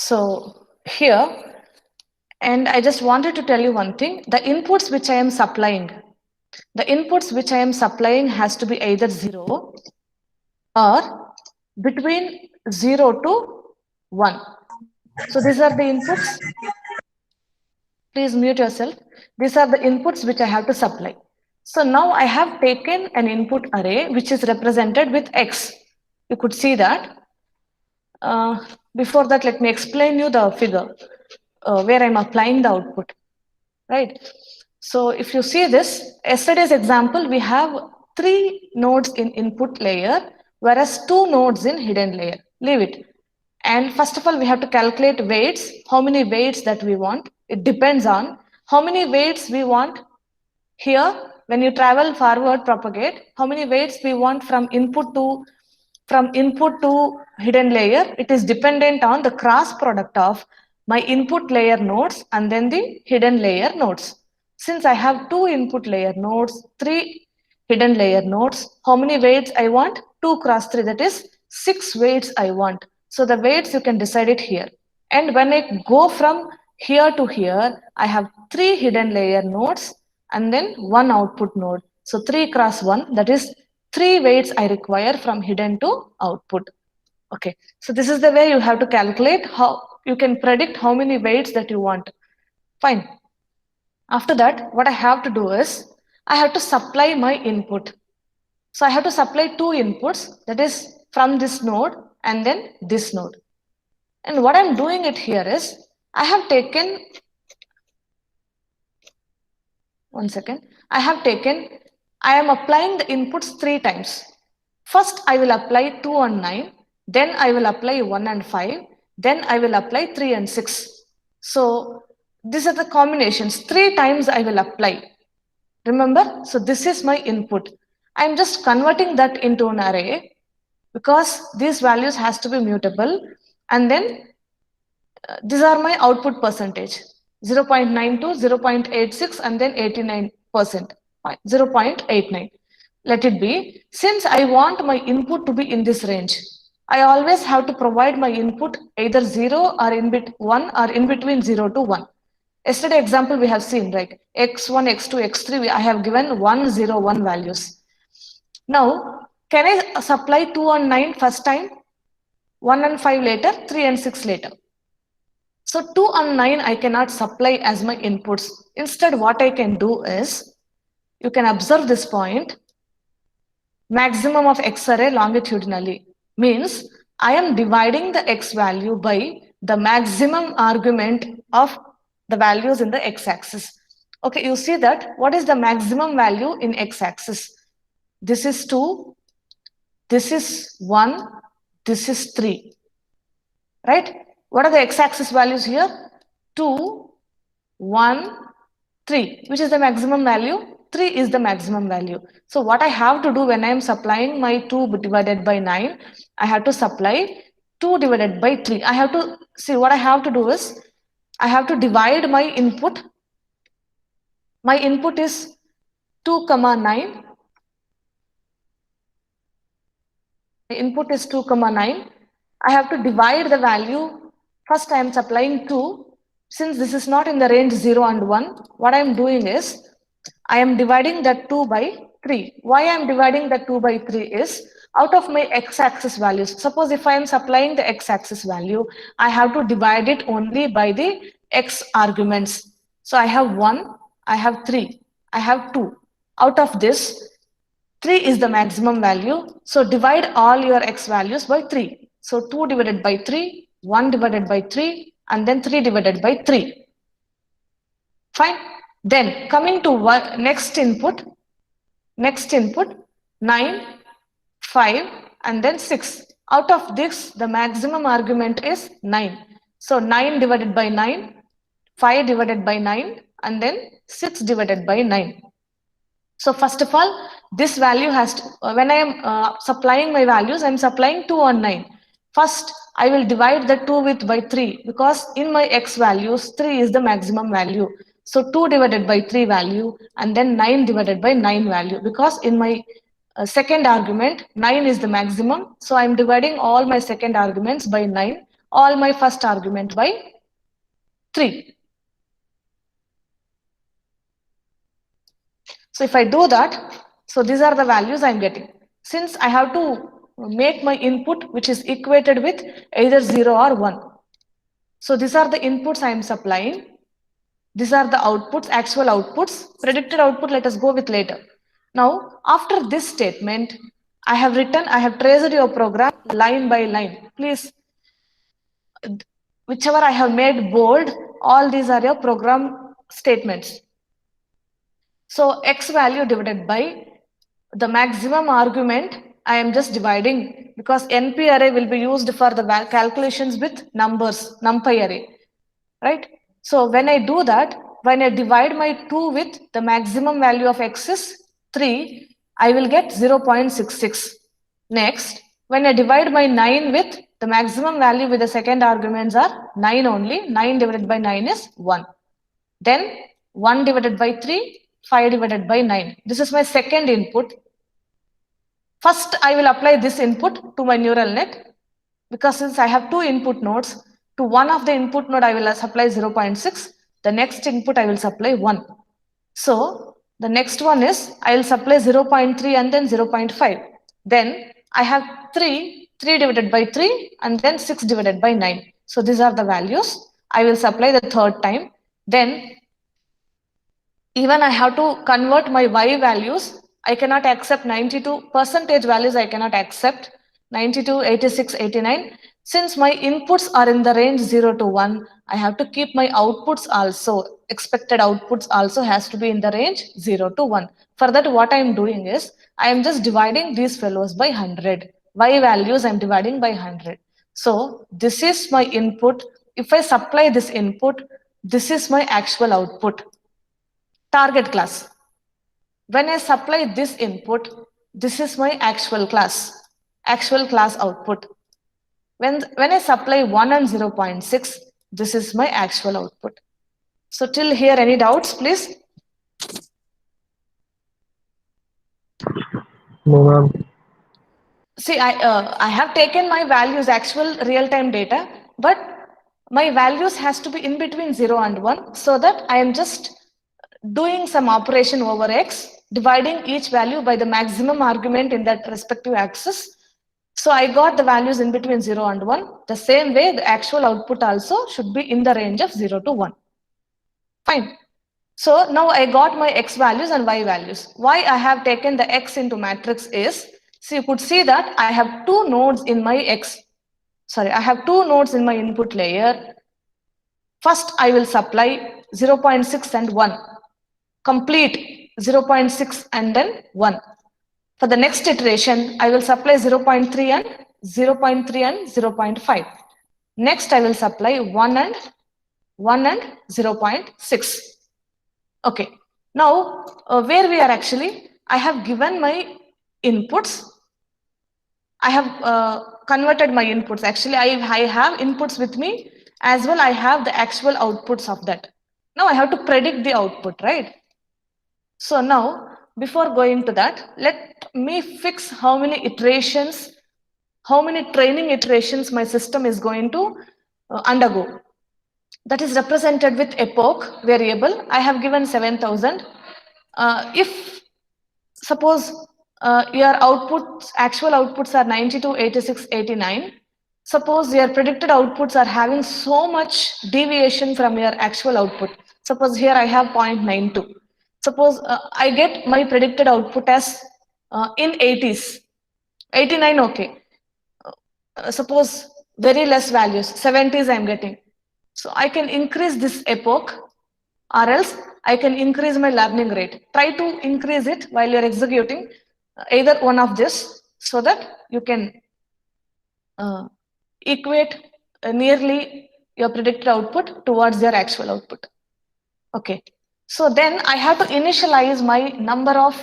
So here, and I just wanted to tell you one thing, the inputs which I am supplying, has to be either 0 or between 0 to 1. So these are the inputs. Please mute yourself. These are the inputs which I have to supply. So now I have taken an input array which is represented with X. You could see that. Before that, let me explain you the figure where I'm applying the output, right? So if you see this, yesterday's example, we have 3 nodes in input layer, whereas 2 nodes in hidden layer. Leave it. And first of all, we have to calculate weights, how many weights that we want. It depends on how many weights we want. Here, when you travel forward propagate, how many weights we want from input to hidden layer. It is dependent on the cross product of my input layer nodes and then the hidden layer nodes. Since I have 2 input layer nodes, 3 hidden layer nodes, how many weights I want? 2 cross 3, that is 6 weights I want. So the weights you can decide it here. And when I go from here to here, I have 3 hidden layer nodes and then 1 output node. So 3 cross 1, that is 3 weights I require from hidden to output. Okay, so this is the way you have to calculate how you can predict how many weights that you want. Fine. After that, what I have to do is I have to supply my input. So I have to supply 2 inputs, that is from this node and then this node. And what I'm doing it here is I have taken, I am applying the inputs 3 times. First, I will apply 2 and 9, then I will apply 1 and 5, then I will apply 3 and 6. So these are the combinations. 3 times I will apply. Remember? So this is my input. I am just converting that into an array because these values has to be mutable. And then these are my output percentage. 0.92, 0.86, and then 89%, 0.89. Let it be. Since I want my input to be in this range, I always have to provide my input either 0 or in bit 1 or in between 0 to 1. Yesterday example we have seen, right? X1, X2, X3, I have given 1, 0, 1 values. Now, can I supply 2 and 9 first time, 1 and 5 later, 3 and 6 later? So 2 and 9 I cannot supply as my inputs. Instead, what I can do is, you can observe this point, maximum of X array longitudinally means I am dividing the X value by the maximum argument of the values in the X axis. Okay, you see that what is the maximum value in X axis? This is 2, this is 1, this is 3, right? What are the X axis values here? 2, 1, 3. Which is the maximum value? 3 is the maximum value. So what I have to do when I am supplying my 2 divided by 9, I have to supply 2 divided by 3. I have to see what I have to do is, I have to divide my input. My input is 2, 9. My input is 2, 9. I have to divide the value. First I am supplying 2. Since this is not in the range 0 and 1, what I am doing is, I am dividing that 2 by 3. Why I am dividing that 2 by 3 is, out of my x-axis values. Suppose if I am supplying the x-axis value, I have to divide it only by the x arguments. So I have 1, I have 3, I have 2. Out of this, 3 is the maximum value. So divide all your x values by 3. So 2 divided by 3, 1 divided by 3, and then 3 divided by 3. Fine. Then coming to next input, 9, 5, and then 6. Out of this, the maximum argument is 9. So 9 divided by 9, 5 divided by 9, and then 6 divided by 9. So first of all, this value has to, when I am supplying my values, I am supplying 2 and 9. First, I will divide the 2 with by 3 because in my x values, 3 is the maximum value. So 2 divided by 3 value and then 9 divided by 9 value, because in my second argument, 9 is the maximum. So I am dividing all my second arguments by 9. all my first argument by 3. So if I do that, so these are the values I'm getting. Since I have to make my input which is equated with either 0 or 1. So these are the inputs I am supplying. These are the outputs, actual outputs. Predicted output, let us go with later. Now, after this statement, I have traced your program line by line. Please, whichever I have made bold, all these are your program statements. So x value divided by the maximum argument, I am just dividing because NP array will be used for the calculations with numbers, numpy array, right? So when I do that, when I divide my 2 with the maximum value of x is 3, I will get 0.66. Next, when I divide my 9 with the maximum value with the second arguments are 9 only. 9 divided by 9 is 1. Then 1 divided by 3, 5 divided by 9. This is my second input. First, I will apply this input to my neural net because since I have two input nodes, to one of the input node I will supply 0.6. The next input I will supply 1. So the next one is I will supply 0.3 and then 0.5. Then I have 3 divided by 3 and then 6 divided by 9. So these are the values. I will supply the third time. Then even I have to convert my y values. I cannot accept 92 percentage values. I cannot accept 92, 86, 89. Since my inputs are in the range 0 to 1, I have to keep my outputs also. Expected outputs also has to be in the range 0 to 1. For that, what I am doing is I am just dividing these fellows by 100. Y values I am dividing by 100. So this is my input. If I supply this input, this is my actual output. Target class. When I supply this input, this is my actual class output. When I supply 1 and 0.6, this is my actual output. So till here, any doubts, please? No, ma'am. See, I have taken my values, actual real-time data, but my values has to be in between 0 and 1 so that I am just doing some operation over x, dividing each value by the maximum argument in that respective axis. So I got the values in between 0 and 1. The same way, the actual output also should be in the range of 0 to 1. Fine. So now I got my x values and y values. Why I have taken the x into matrix is, so you could see that I have two nodes in my I have two nodes in my input layer. First, I will supply 0.6 and 1. Complete 0.6 and then 1. For the next iteration, I will supply 0.3 and 0.3 and 0.5. Next, I will supply 1 and 0.6. Okay. Now, where we are actually, I have given my inputs. I have converted my inputs. Actually, I have inputs with me as well. I have the actual outputs of that. Now I have to predict the output, right? So now, before going to that, let me fix how many iterations, how many training iterations my system is going to undergo. That is represented with epoch variable. I have given 7,000. If suppose your outputs, actual outputs are 92, 86, 89. Suppose your predicted outputs are having so much deviation from your actual output. Suppose here I have 0.92. Suppose I get my predicted output as in 80s. 89, okay. Suppose very less values, 70s I'm getting. So I can increase this epoch or else I can increase my learning rate. Try to increase it while you're executing either one of this so that you can equate nearly your predicted output towards your actual output. Okay. So then I have to initialize my number of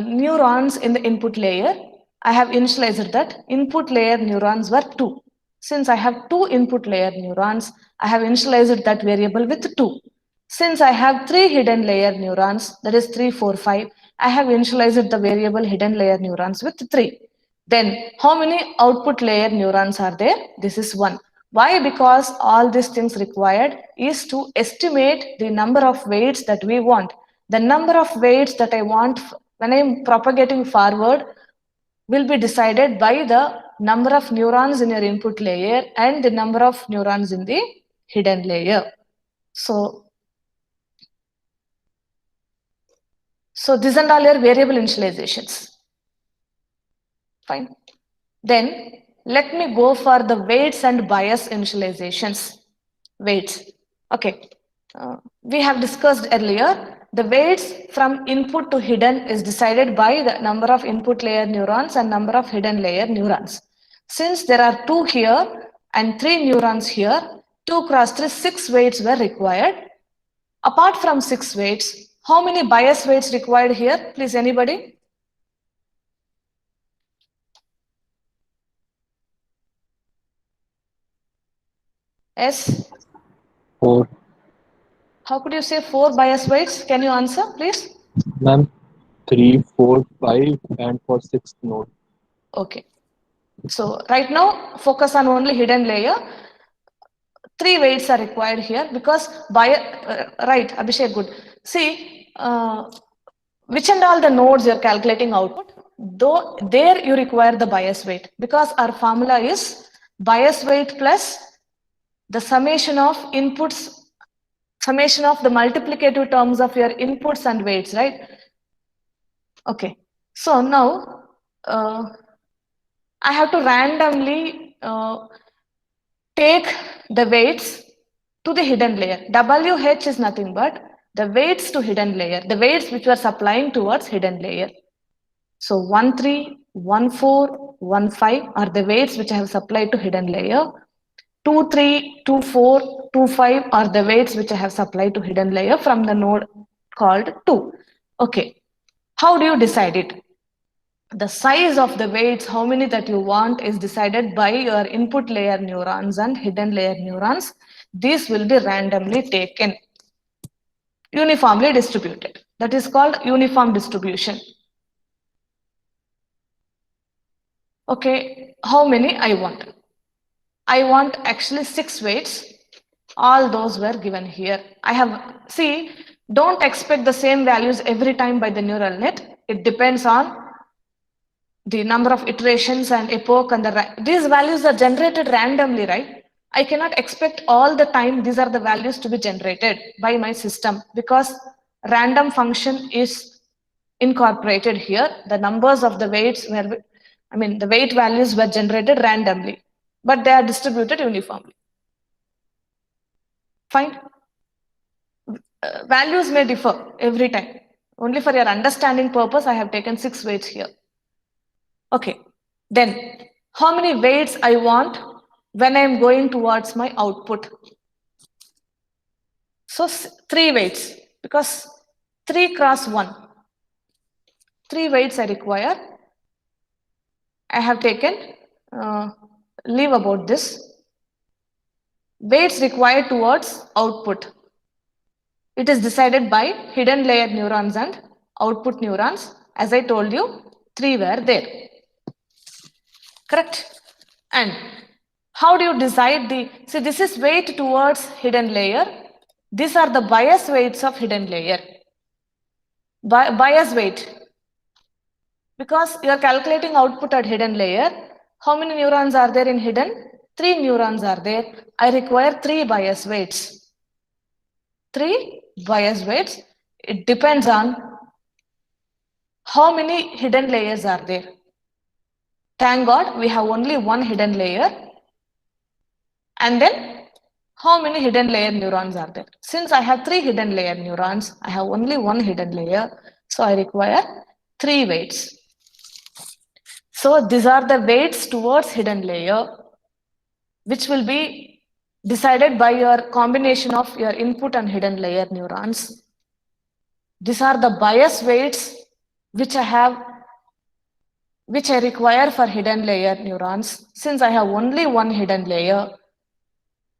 neurons in the input layer. I have initialized that input layer neurons were 2. Since I have 2 input layer neurons, I have initialized that variable with 2. Since I have 3 hidden layer neurons, that is 3, 4, 5, I have initialized the variable hidden layer neurons with 3. Then how many output layer neurons are there? This is 1. Why? Because all these things required is to estimate the number of weights that we want. The number of weights that I want when I'm propagating forward will be decided by the number of neurons in your input layer and the number of neurons in the hidden layer. So these are all your variable initializations. Fine. Then let me go for the weights and bias initializations. Weights. Okay. We have discussed earlier, the weights from input to hidden is decided by the number of input layer neurons and number of hidden layer neurons. Since there are 2 here and 3 neurons here, 2 cross 3, 6 weights were required. Apart from 6 weights, how many bias weights required here? Please, anybody? Yes? 4. How could you say 4 bias weights? Can you answer, please? Ma'am, 3, 4, 5, and for sixth node. Okay. So right now, focus on only hidden layer. 3 weights are required here because right, Abhishek, good. See, which and all the nodes you're calculating output, though there you require the bias weight because our formula is bias weight plus the summation of inputs, summation of the multiplicative terms of your inputs and weights, right? Okay. So now I have to randomly take the weights to the hidden layer. WH is nothing but the weights to hidden layer, the weights which were supplying towards hidden layer. So 1, 3, 1, 4, 1, 5 are the weights which I have supplied to hidden layer. 2, 3, 2, 4, 2, 5 are the weights which I have supplied to hidden layer from the node called 2. Okay. How do you decide it? The size of the weights, how many that you want, is decided by your input layer neurons and hidden layer neurons. These will be randomly taken, uniformly distributed. That is called uniform distribution. Okay, how many I want? I want actually 6 weights. All those were given here. I have, see, don't expect the same values every time by the neural net. It depends on the number of iterations and epoch and these values are generated randomly, right? I cannot expect all the time these are the values to be generated by my system because random function is incorporated here. The numbers of the weights were, the weight values were generated randomly, but they are distributed uniformly. Fine. Values may differ every time. Only for your understanding purpose, I have taken 6 weights here. Okay, then how many weights I want when I'm going towards my output? So 3 weights because 3 cross 1. 3 weights I require. I have taken, leave about this. Weights required towards output. It is decided by hidden layer neurons and output neurons. As I told you, 3 were there. Correct? And how do you decide the, see, this is weight towards hidden layer. These are the bias weights of hidden layer. Bias weight. Because you are calculating output at hidden layer. How many neurons are there in hidden? 3 neurons are there. I require 3 bias weights. 3 bias weights. It depends on how many hidden layers are there. Thank God we have only one hidden layer. And then how many hidden layer neurons are there? Since I have 3 hidden layer neurons, I have only one hidden layer. So I require 3 weights. So these are the weights towards hidden layer, which will be decided by your combination of your input and hidden layer neurons. These are the bias weights which I require for hidden layer neurons. Since I have only one hidden layer,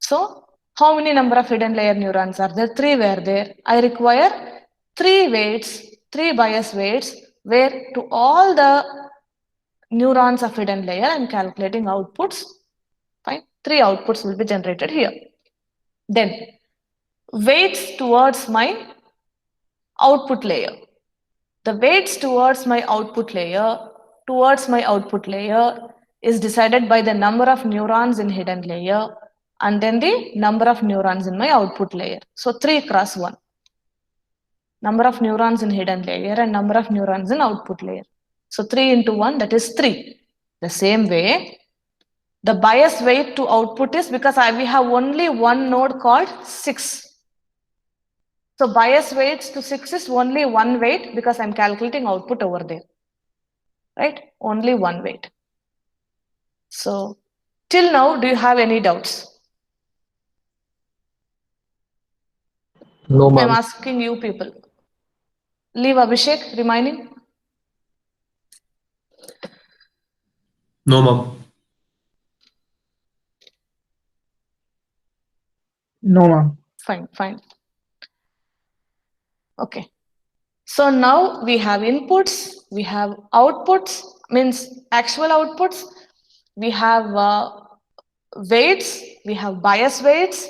so how many number of hidden layer neurons are there? 3 were there. I require 3 weights, 3 bias weights, where to all the neurons of hidden layer I'm calculating outputs. Fine. 3 outputs will be generated here. Then weights towards my output layer. The weights towards my output layer is decided by the number of neurons in hidden layer and then the number of neurons in my output layer. So 3 cross 1. Number of neurons in hidden layer and number of neurons in output layer. So 3 into 1, that is 3. The same way, the bias weight to output is because we have only one node called 6. So bias weights to 6 is only one weight because I'm calculating output over there. Right? Only one weight. So till now, do you have any doubts? No, I'm ma'am. asking you people. Leave Abhishek remaining. No, ma'am. No, ma'am. Fine. Okay. So now we have inputs, we have outputs, means actual outputs, we have weights, we have bias weights,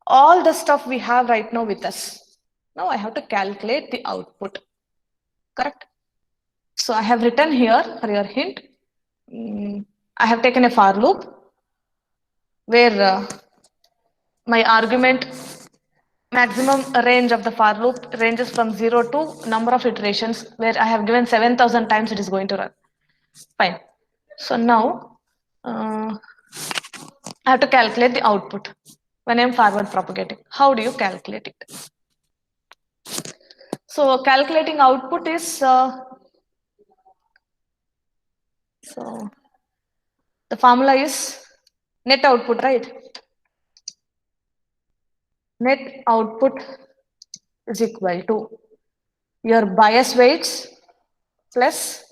all the stuff we have right now with us. Now I have to calculate the output, correct? So I have written here for your hint, I have taken a for loop where my argument maximum range of the for loop ranges from 0 to number of iterations where I have given 7,000 times it is going to run. Fine. So now I have to calculate the output when I'm forward propagating. How do you calculate it? So calculating output is so the formula is net output, right? Net output is equal to your bias weights plus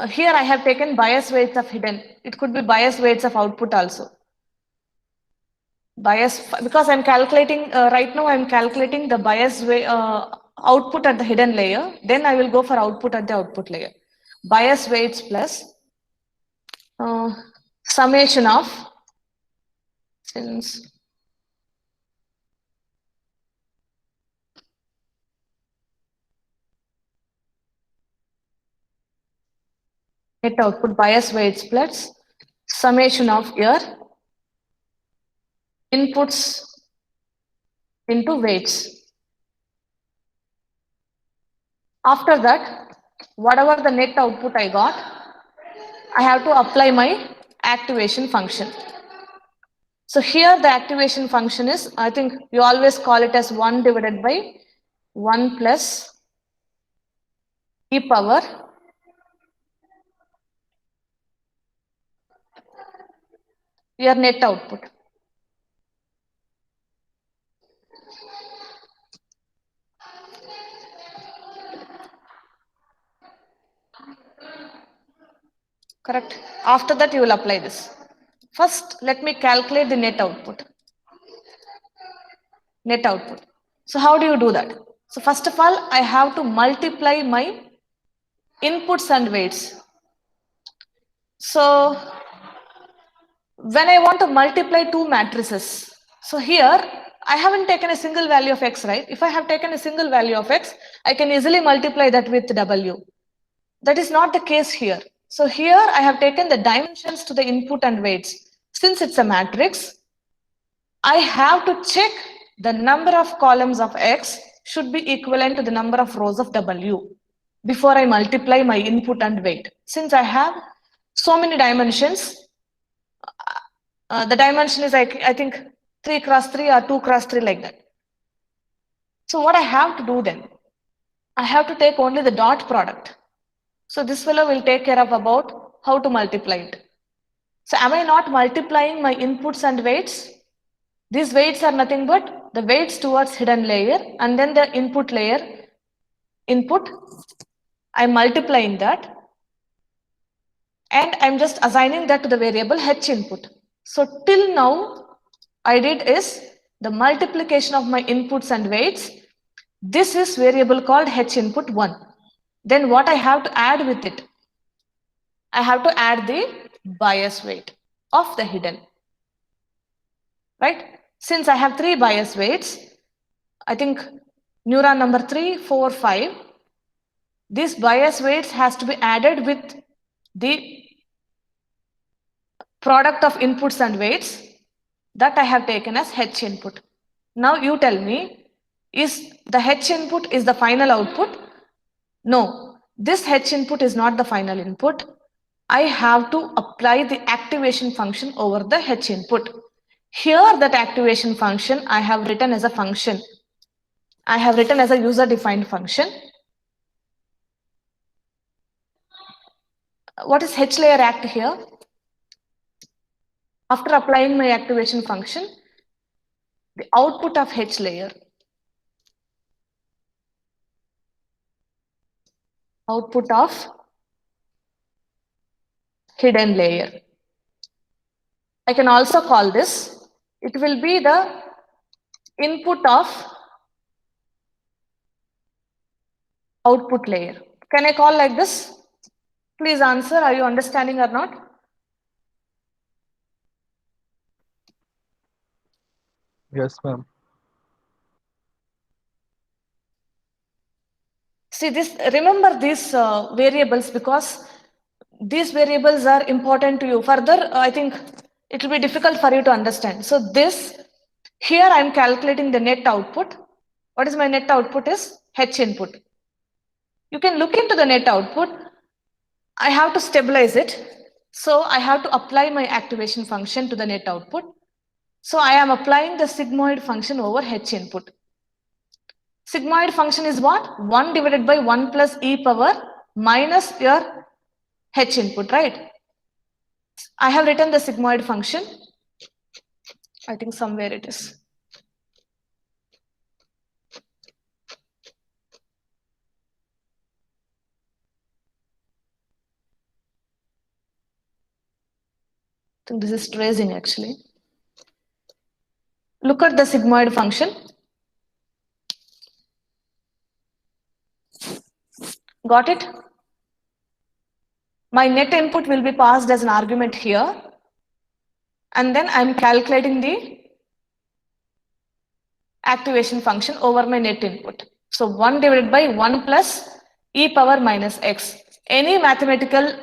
here I have taken bias weights of hidden. It could be bias weights of output also. Bias, because I'm calculating right now I'm calculating the bias output at the hidden layer. Then I will go for output at the output layer. Bias weights plus summation of since net output bias weights plus summation of your inputs into weights. After that, whatever the net output I got, I have to apply my activation function. So here the activation function is, I think you always call it as 1 divided by 1 plus e power your net output. Correct. After that you will apply this. First, let me calculate the net output. Net output. So how do you do that? So first of all, I have to multiply my inputs and weights. So when I want to multiply two matrices, so here I haven't taken a single value of x, right? If I have taken a single value of x, I can easily multiply that with w. That is not the case here. So here I have taken the dimensions to the input and weights. Since it's a matrix, I have to check the number of columns of x should be equivalent to the number of rows of w before I multiply my input and weight. Since I have so many dimensions, the dimension is I think 3 cross 3 or 2 cross 3 like that. So what I have to do then, I have to take only the dot product. So this fellow will take care of about how to multiply it. So am I not multiplying my inputs and weights? These weights are nothing but the weights towards hidden layer and then the input layer input. I'm multiplying that and I'm just assigning that to the variable h input. So till now I did is the multiplication of my inputs and weights. This is variable called h input 1. Then what I have to add with it? I have to add the bias weight of the hidden. Right? Since I have 3 bias weights, I think neuron number 3, 4, 5, these bias weights has to be added with the product of inputs and weights that I have taken as H input. Now you tell me, is the H input is the final output? No, this H input is not the final input. I have to apply the activation function over the H input. Here that activation function I have written as a function. I have written as a user defined function. What is H layer act here? After applying my activation function, the output of H layer, output of hidden layer. I can also call this, it will be the input of output layer. Can I call like this? Please answer, are you understanding or not? Yes, ma'am. See this, remember these variables because these variables are important to you. Further, I think it will be difficult for you to understand. So this, here I am calculating the net output. What is my net output is H input. You can look into the net output. I have to stabilize it. So I have to apply my activation function to the net output. So I am applying the sigmoid function over H input. Sigmoid function is what? 1 divided by 1 plus e power minus your H input, right? I have written the sigmoid function. I think somewhere it is. I think this is tracing actually. Look at the sigmoid function. Got it? My net input will be passed as an argument here. And then I'm calculating the activation function over my net input. So 1 divided by 1 plus e power minus x. Any mathematical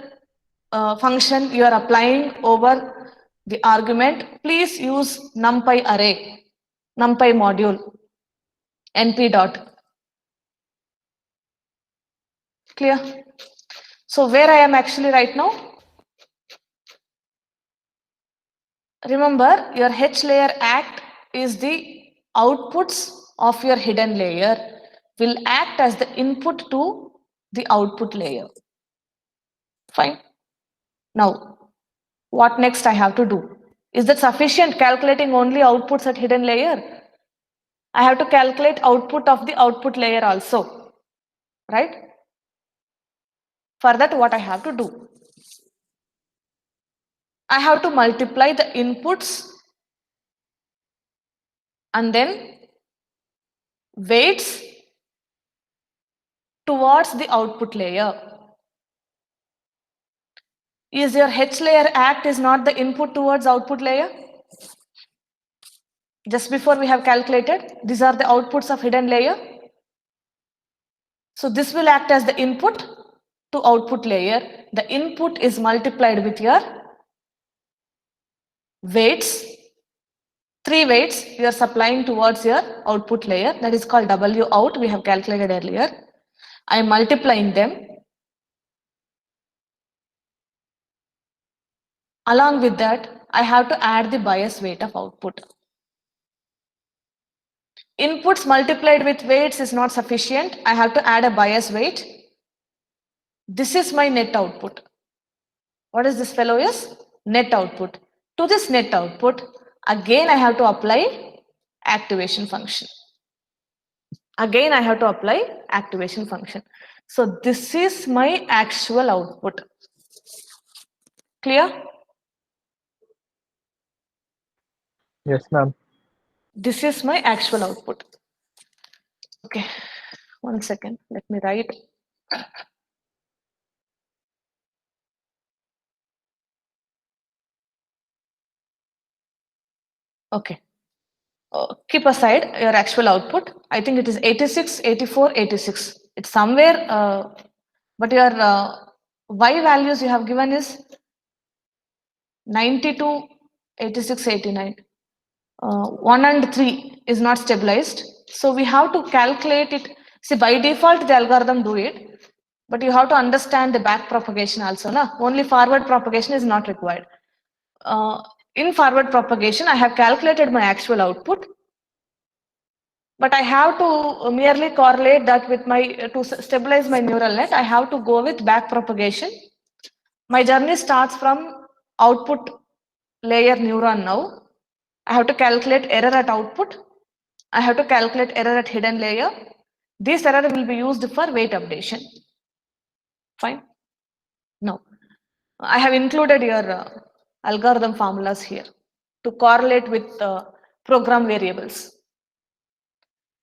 function you are applying over the argument, please use NumPy array, NumPy module, np dot. Clear? So where I am actually right now? Remember, your H layer act is the outputs of your hidden layer will act as the input to the output layer. Fine. Now, what next I have to do? Is that sufficient calculating only outputs at hidden layer? I have to calculate output of the output layer also, right? For that, what I have to do? I have to multiply the inputs and then weights towards the output layer. Is your H layer act is not the input towards output layer? Just before we have calculated, these are the outputs of hidden layer. So this will act as the input to output layer. The input is multiplied with your weights. 3 weights you are supplying towards your output layer. That is called W out. We have calculated earlier. I am multiplying them. Along with that, I have to add the bias weight of output. Inputs multiplied with weights is not sufficient. I have to add a bias weight. This is my net output. What is this fellow is? Net output. To this net output, again I have to apply activation function. Again I have to apply activation function. So this is my actual output. Clear? Yes, ma'am. This is my actual output. Okay, 1 second. Let me write. Okay. Keep aside your actual output. I think it is 86, 84, 86. It's somewhere, but your Y values you have given is 92, 86, 89. 1 and 3 is not stabilized. So we have to calculate it. See, by default, the algorithm do it, but you have to understand the back propagation also. Na? Only forward propagation is not required. In forward propagation, I have calculated my actual output, but I have to merely correlate that with my, to stabilize my neural net, I have to go with back propagation. My journey starts from output layer neuron now. I have to calculate error at output. I have to calculate error at hidden layer. This error will be used for weight updation. Fine. Now, I have included your algorithm formulas here to correlate with program variables.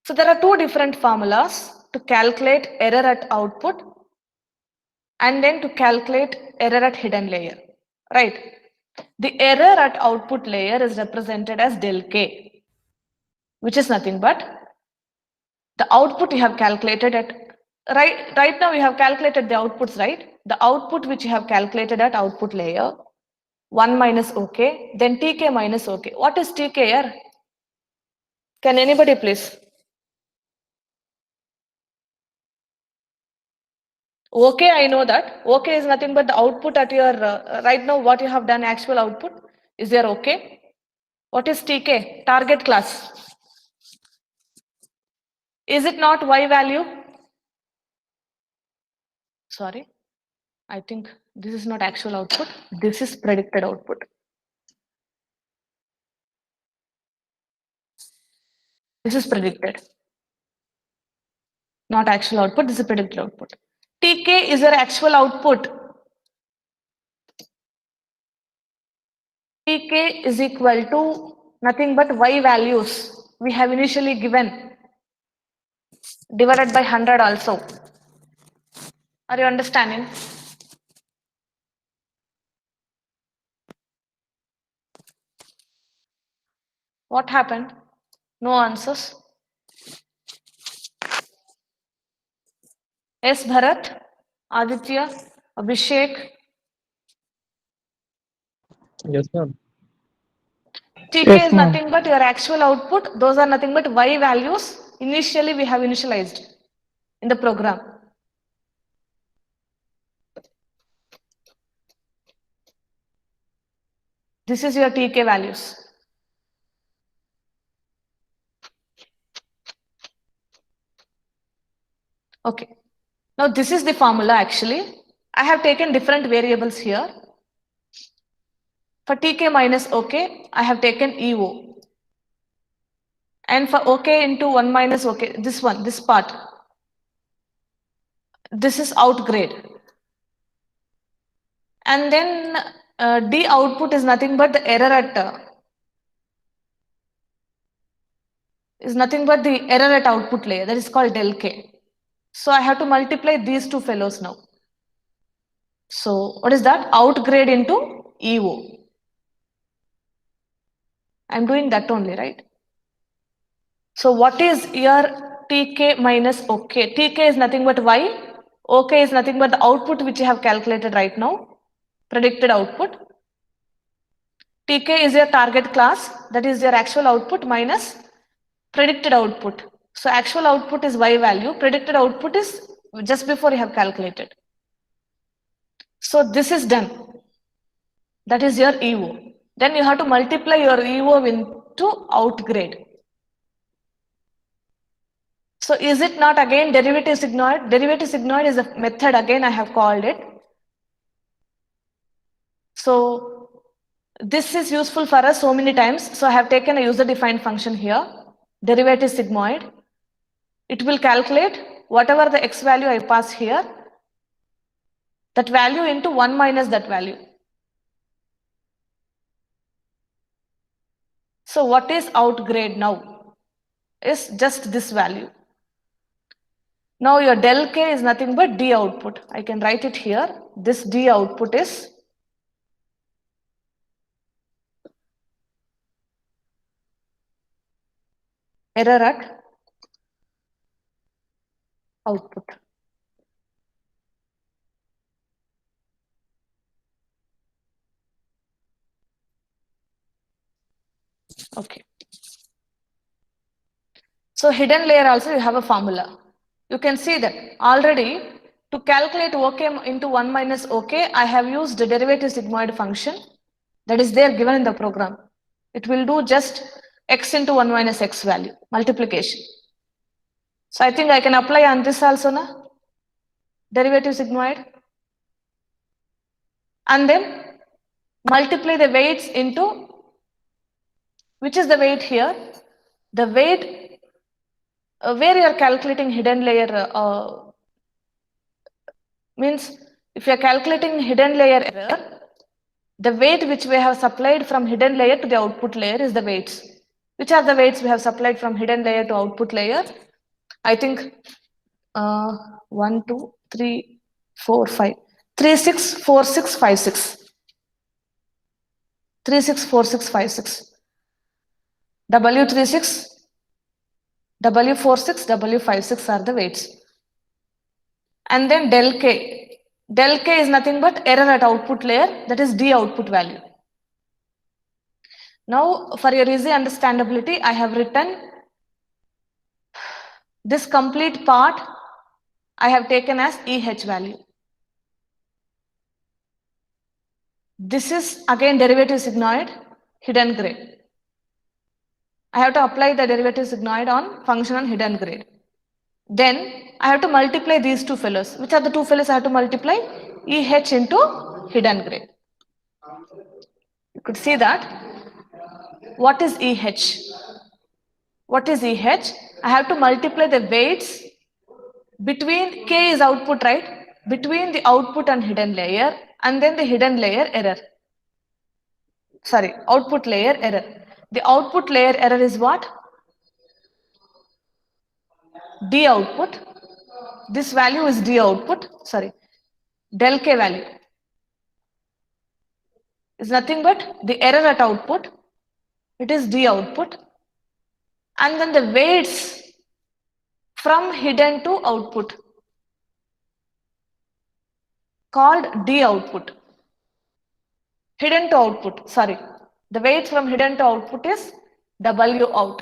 So there are two different formulas to calculate error at output and then to calculate error at hidden layer, right? The error at output layer is represented as del K, which is nothing but the output you have calculated at, right now you have calculated the outputs, right? The output which you have calculated at output layer, 1 minus OK, then Tk minus OK. What is Tk here? Can anybody please? OK, I know that. OK is nothing but the output at your, right now what you have done actual output. Is there OK? What is Tk? Target class. Is it not Y value? Sorry, I think this is not actual output. This is predicted output. This is predicted. Not actual output, this is predicted output. Tk is your actual output. Tk is equal to nothing but Y values we have initially given divided by 100 also. Are you understanding? What happened? No answers. Yes, Bharat, Aditya, Abhishek. Yes, ma'am. Tk Yes, is ma'am. nothing but your actual output. Those are nothing but Y values initially we have initialized in the program. This is your Tk values. Okay. Now this is the formula actually. I have taken different variables here. For Tk minus OK, I have taken EO. And for OK into 1 minus OK, this one, this part. This is outgrade. And then D output is nothing but the error at is nothing but the error at output layer, that is called del K. So I have to multiply these two fellows now. So what is that? Outgrade into EO. I'm doing that only, right? So what is your Tk minus OK? Tk is nothing but Y. OK is nothing but the output which you have calculated right now, predicted output. Tk is your target class, that is your actual output minus predicted output. So actual output is Y value, predicted output is just before you have calculated. So this is done. That is your EO. Then you have to multiply your EO into outgrade. So is it not again derivative sigmoid? Derivative sigmoid is a method again I have called it. So this is useful for us so many times. So I have taken a user defined function here, derivative sigmoid. It will calculate whatever the x value I pass here, that value into 1 minus that value. So what is outgrade now? Is just this value. Now your del K is nothing but D output. I can write it here. This D output is error at output. Okay. So hidden layer also you have a formula. You can see that already to calculate OK into 1 minus OK, I have used the derivative sigmoid function that is there given in the program. It will do just x into 1 minus x value, multiplication. So I think I can apply on this also now, derivative sigmoid. And then multiply the weights into, which is the weight here? The weight where you are calculating hidden layer means if you are calculating hidden layer error, the weight which we have supplied from hidden layer to the output layer is the weights. Which are the weights we have supplied from hidden layer to output layer? I think 1, 2, 3, 4, 5. 3, 6, 4, 6, 5, 6. 3, 6, 4, 6, 5, 6. W36, W46, W56 are the weights. And then del K. Del K is nothing but error at output layer, that is D output value. Now, for your easy understandability, I have written this complete part I have taken as EH value. This is again derivative sigmoid, hidden grade. I have to apply the derivative sigmoid on function on hidden grade. Then I have to multiply these two fellows. Which are the two fellows I have to multiply? EH into hidden grade. You could see that. What is EH? What is EH? I have to multiply the weights between K is output, right? Between the output and hidden layer, and then the hidden layer error. Sorry, output layer error. The output layer error is what? D output. This value is D output. Sorry, del K value is nothing but the error at output. It is D output. And then the weights from hidden to output called D output. Hidden to output, sorry. The weights from hidden to output is W out.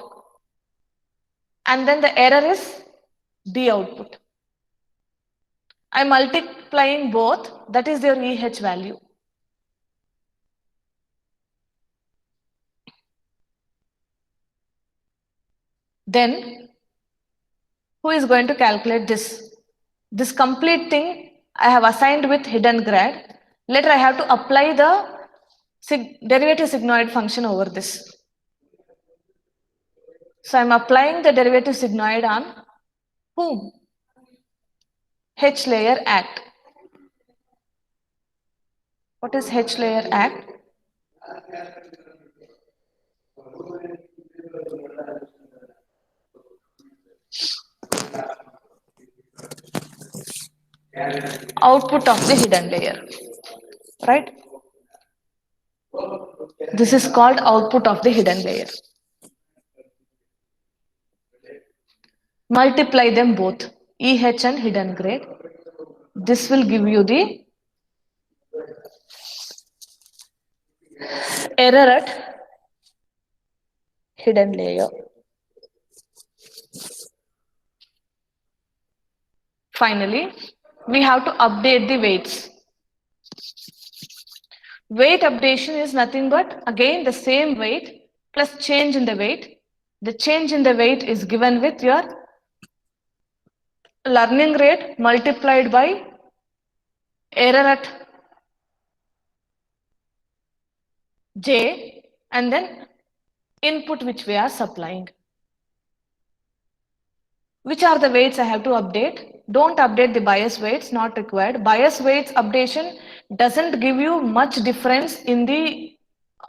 And then the error is D output. I'm multiplying both, that is your EH value. Then, who is going to calculate this? This complete thing I have assigned with hidden grade. Later I have to apply the derivative sigmoid function over this. So I'm applying the derivative sigmoid on whom? H layer act. What is H layer act? Output of the hidden layer, right? This is called output of the hidden layer. Multiply them both, EH and hidden grade. This will give you the error at hidden layer. Finally, we have to update the weights. Weight updation is nothing but again the same weight plus change in the weight. The change in the weight is given with your learning rate multiplied by error at J and then input which we are supplying. Which are the weights I have to update? Don't update the bias weights, not required. Bias weights updation doesn't give you much difference in the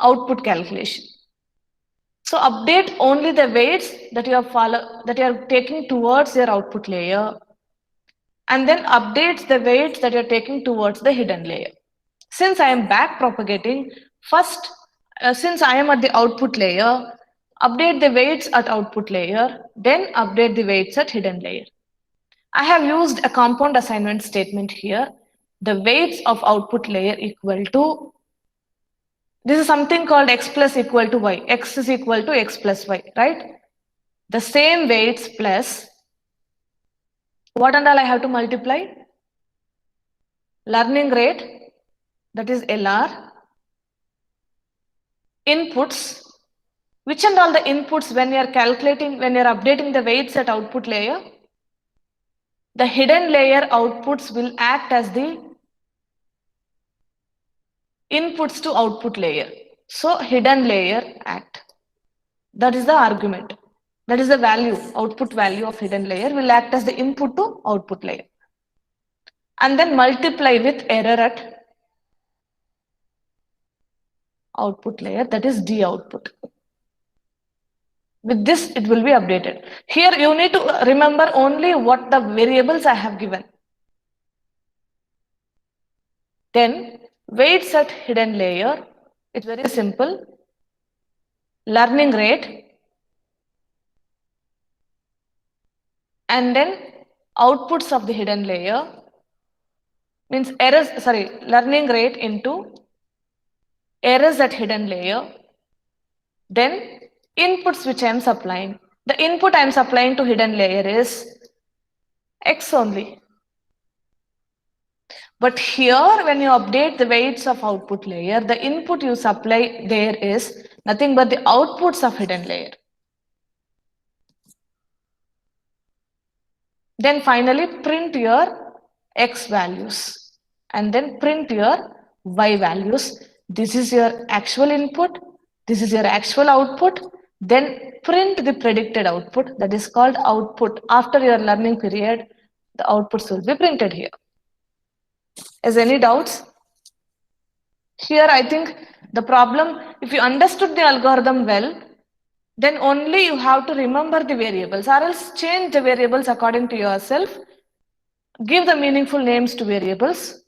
output calculation. So update only the weights that you are taking towards your output layer, and then update the weights that you are taking towards the hidden layer. Since I am back propagating, first, since I am at the output layer, update the weights at output layer, then update the weights at hidden layer. I have used a compound assignment statement here. The weights of output layer equal to, this is something called x plus equal to y. X is equal to x plus y, right? The same weights plus, what and all I have to multiply? Learning rate, that is LR. Inputs, which and all the inputs when you are calculating, when you are updating the weights at output layer? The hidden layer outputs will act as the inputs to output layer. So hidden layer act. That is the argument. That is the value, output value of hidden layer will act as the input to output layer. And then multiply with error at output layer, that is D output. With this, it will be updated. Here you need to remember only what the variables I have given. Then weights at hidden layer, it's very simple. Learning rate, and then outputs of the hidden layer means errors, learning rate into errors at hidden layer, then inputs which I am supplying. The input I am supplying to hidden layer is X only. But here when you update the weights of output layer, the input you supply there is nothing but the outputs of hidden layer. Then finally print your X values and then print your Y values. This is your actual input. This is your actual output. Then print the predicted output, that is called output. After your learning period, the outputs will be printed here. Is any doubts? Here I think the problem, if you understood the algorithm well, then only you have to remember the variables, or else change the variables according to yourself. Give the meaningful names to variables.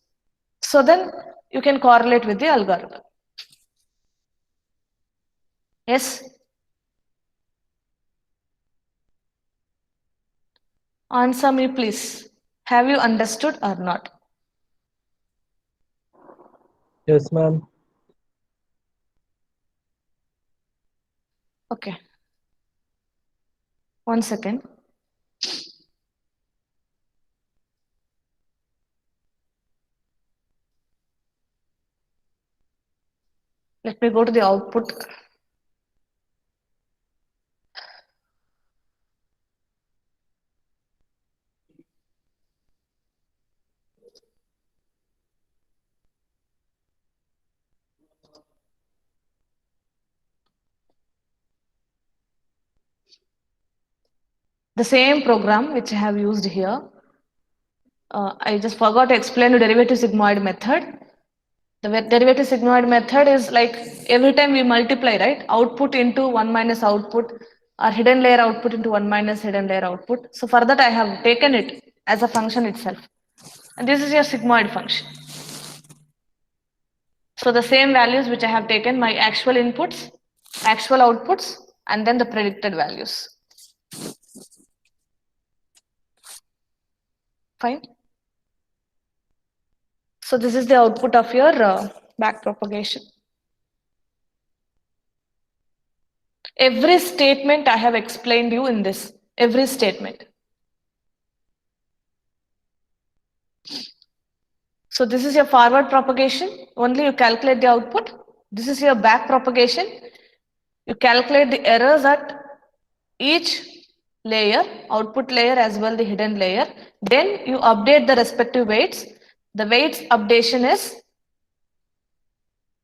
So then you can correlate with the algorithm. Yes? Answer me please. Have you understood or not? Yes, ma'am. Okay. 1 second. Let me go to the output. The same program which I have used here. I just forgot to explain the derivative sigmoid method. The derivative sigmoid method is like every time we multiply, right? Output into 1 minus output, or hidden layer output into 1 minus hidden layer output. So for that I have taken it as a function itself. And this is your sigmoid function. So the same values which I have taken, my actual inputs, actual outputs, and then the predicted values. Fine. So this is the output of your back propagation. Every statement I have explained you in this, every statement. So this is your forward propagation, only you calculate the output. This is your back propagation. You calculate the errors at each layer, output layer as well the hidden layer. Then you update the respective weights. The weights updation is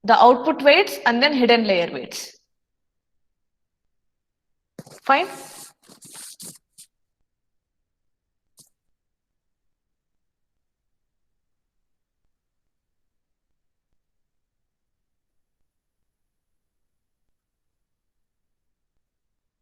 the output weights and then hidden layer weights. Fine.